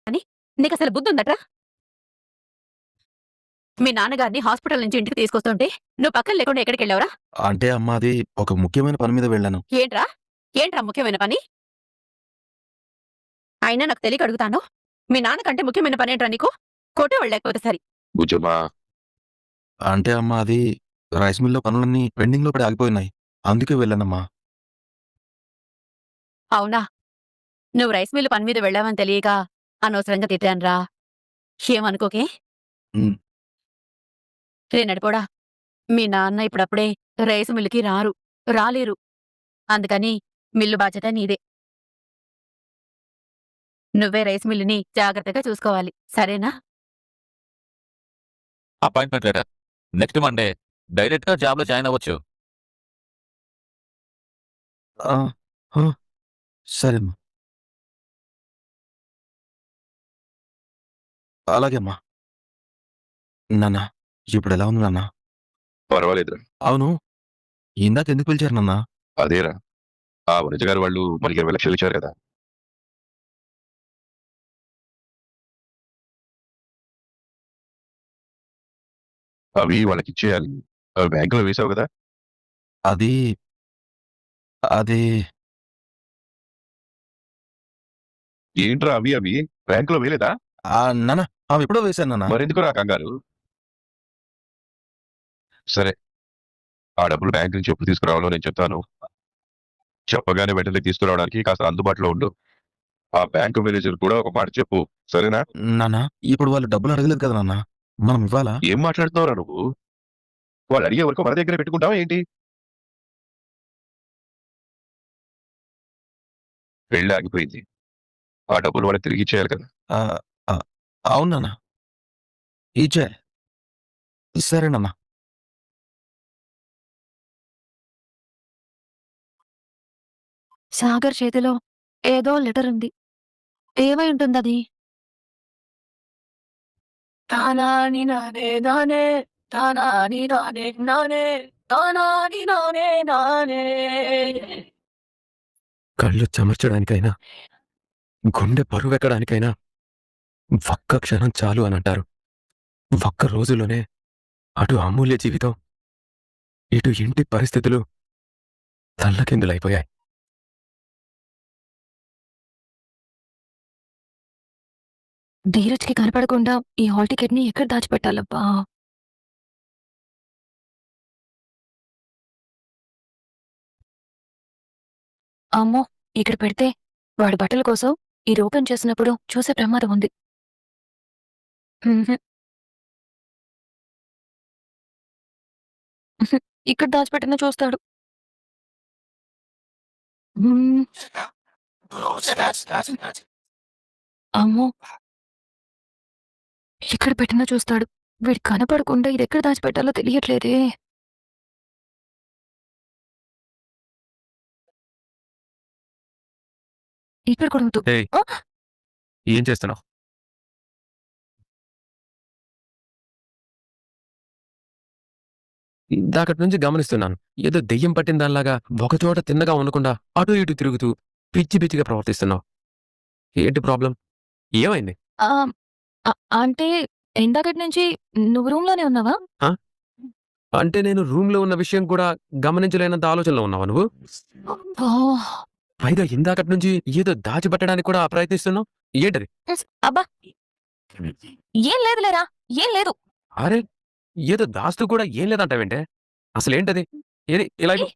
అని నీకసలు బుద్ధుందట్రా? మీ నాన్నగారిని హాస్పిటల్ నుంచి ఇంటికి తీసుకొస్తుంటే నువ్వు పక్కన లేకుండా ఎక్కడికెళ్ళావురా? అంటే అమ్మా అది ఒక ముఖ్యమైన పని మీద వెళ్ళాను. ఏంట్రా? ఏంట్రా ముఖ్యమైన పని? అయినా నాకు తెలియక అడుగుతాను. మీ నాన్నకంటే ముఖ్యమైన పనేంట్రా నీకు? కొట్టేవాళ్ళు లేకపోతే సరి. బుజ్జమ్మా, అంటే అమ్మా అది రైస్ మిల్‌లో పనులన్నీ పెండింగ్‌లో పడి ఆగిపోయినాయి. అందుకే వెళ్ళానమ్మా. అవునా? నువ్వు రైస్ మిల్లు పని మీద వెళ్ళావని తెలియక అనవసరంగా తిట్టానురా. ఏమనుకోకే. హ్మ్. రే నడిపోడా, మీ నాన్న ఇప్పుడప్పుడే రైసు మిల్లుకి రాలేరు. అందుకని మిల్లు బాధ్యత నీదే. నువ్వే రైస్ మిల్లుని జాగ్రత్తగా చూసుకోవాలి. సరేనా? Appointment letter. నెక్స్ట్ మండే డైరెక్ట్‌గా జాబ్‌లో జాయిన్ అవ్వచ్చు. ఆ! ఆ! సరే అమ్మా. అలాగే అమ్మా. నాన్న ఇప్పుడెలా ఉంది నాన్న? పర్వాలేదురా. అవును. ఇందాక ఎందుకు పిలిచారు నాన్న? అదేరా, ఆ వనజ గారు వాళ్ళు మనకి 20 లక్షలు ఇచ్చారు కదా. అవి వాళ్ళకి ఇచ్చేయాలి. అవి బ్యాంకులో వేసావు కదా. అది అది ఏంట్రా అవి బ్యాంకులో వేయలేదా? నాన్న అవెప్పుడో వేశాను నాన్న. మరెందుకు రా కంగారు? సరే, ఆ డబ్బులు బ్యాంక్ నుంచి ఎప్పుడు తీసుకురావాలో నేను చెప్తాను. చెప్పగానే వెంటనే తీసుకురావడానికి కాస్త అందుబాటులో ఉండు. ఆ బ్యాంకు మేనేజర్ కూడా ఒక మాట చెప్పు, సరేనా? నాన్న ఇప్పుడు వాళ్ళు డబ్బులు అడగలేదు కదా నాన్న. మనం ఇవ్వాలా? ఏం మాట్లాడుతున్నావురా నువ్వు? వాళ్ళు అడిగే వరకు మన దగ్గర పెట్టుకుంటావా ఏంటి? పెళ్లి ఆగిపోయింది. ఆ డబ్బులు వాళ్ళకి తిరిగి ఇచ్చేయాలి కదా. ఆహ్, ఆ! అవును నాన్న. ఇచ్చేయి. సరే నాన్న. సాగర్ చేతిలో ఏదో లెటరుంది. ఏమై ఉంటుందది? తానాని నానే నానే తానాని నానే నానే తానాని నానే నానే. కళ్ళు చెమర్చడానికైనా, గుండె బరువెక్కడానికైనా ఒక్క క్షణం చాలు అనంటారు. ఒక్క రోజులోనే అటు అమూల్య జీవితం, ఇటు ఇంటి పరిస్థితులు తల్లకిందులైపోయాయి. ధీరజ్‌కి కనపడకుండా ఈ హాల్ టికెట్‌ని ఎక్కడ దాచిపెట్టాలబ్బా? అమ్మో! ఇక్కడ పెడితే వాడి బట్టల కోసం ఇది ఓపెన్ చేసినప్పుడు చూసే ప్రమాదం ఉంది. హుహు. హుహు. ఇక్కడ దాచిపెట్టినా చూస్తాడు. హ్మ్. అమ్మో! ఇక్కడ పెట్టినా చూస్తాడు. వీడికి కనపడకుండా ఇదెక్కడ దాచిపెట్టాలో తెలియట్లేదే. ఇక్కడ కూడా వద్దు. ఏయ్! ఆ! ఏం చేస్తున్నావు? ఇందాకటి నుంచి గమనిస్తున్నాను. ఏదో దెయ్యం పట్టిన దానిలాగా ఒకచోట తిన్నగా ఉండకుండా అటు ఇటు తిరుగుతూ పిచ్చి పిచ్చిగా ప్రవర్తిస్తున్నావు. ఏంటి ప్రాబ్లమ్? ఏమైంది? ఆ! అంటే ఇందాకటి నుంచి నువ్వు రూమ్‌లోనే ఉన్నావా? ఆ! అంటే నేను రూమ్‌లో ఉన్న విషయం కూడా గమనించలేనంత ఆలోచనలో ఉన్నావా నువ్వు? ఓహ్! పైగా ఇందాకటి నుంచి ఏదో దాచిపెట్టడానికి కూడా ప్రయత్నిస్తున్నావు. ఏంటది? అబ్బా! ఏం లేదులేరా. ఏం లేదు. అరే! ఏదో దాస్తూ కూడా ఏం లేదంటావేంటే? అసలేంటది? ఏది ఇలా ఏ ఇవ్వు.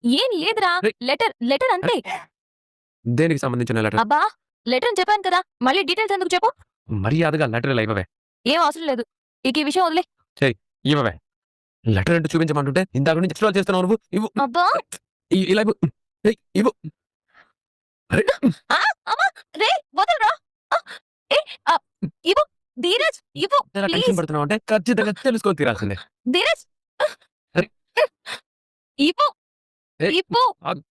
ఏం లేదురా. రేయ్! లెటర్ అంతే. దేనికి సంబంధించిన లెటర్? అబ్బా! లెటర్ అని చెప్పాను కదా! మళ్ళీ డీటెయిల్స్ ఎందుకు చెప్పు? మర్యాదగా లెటర్ ఇలా ఇవ్వవే. ఏం అవసరం లేదు. ఇక ఈ విషయం వదిలేయ్. చెయ్ ఇవ్వవే. లెటర్ ఏంటో చూపించమంటుంటే ఇందాక నుంచి ఎక్స్‌ట్రాలు చేస్తున్నావు నువ్వు. ఇవ్వు. అబ్బా! ఇలా ఇవ్వు. ఏయ్! ఇవ్వు. అరే! ఆ! అమ్మా! రేయ్ వదలరా! ఆ! ఏ ఇవ్వు. ధీరజ్ ఇవ్వు. ఇలా టెన్షన్ ప్లీజ్. పడుతున్నావంటే ఖచ్చితంగా తెలుసుకొని తీరాల్సిందే. ధీరజ్ అరే! ఇవ్వు. ఏయ్! ఇవ్వు. ఆగు.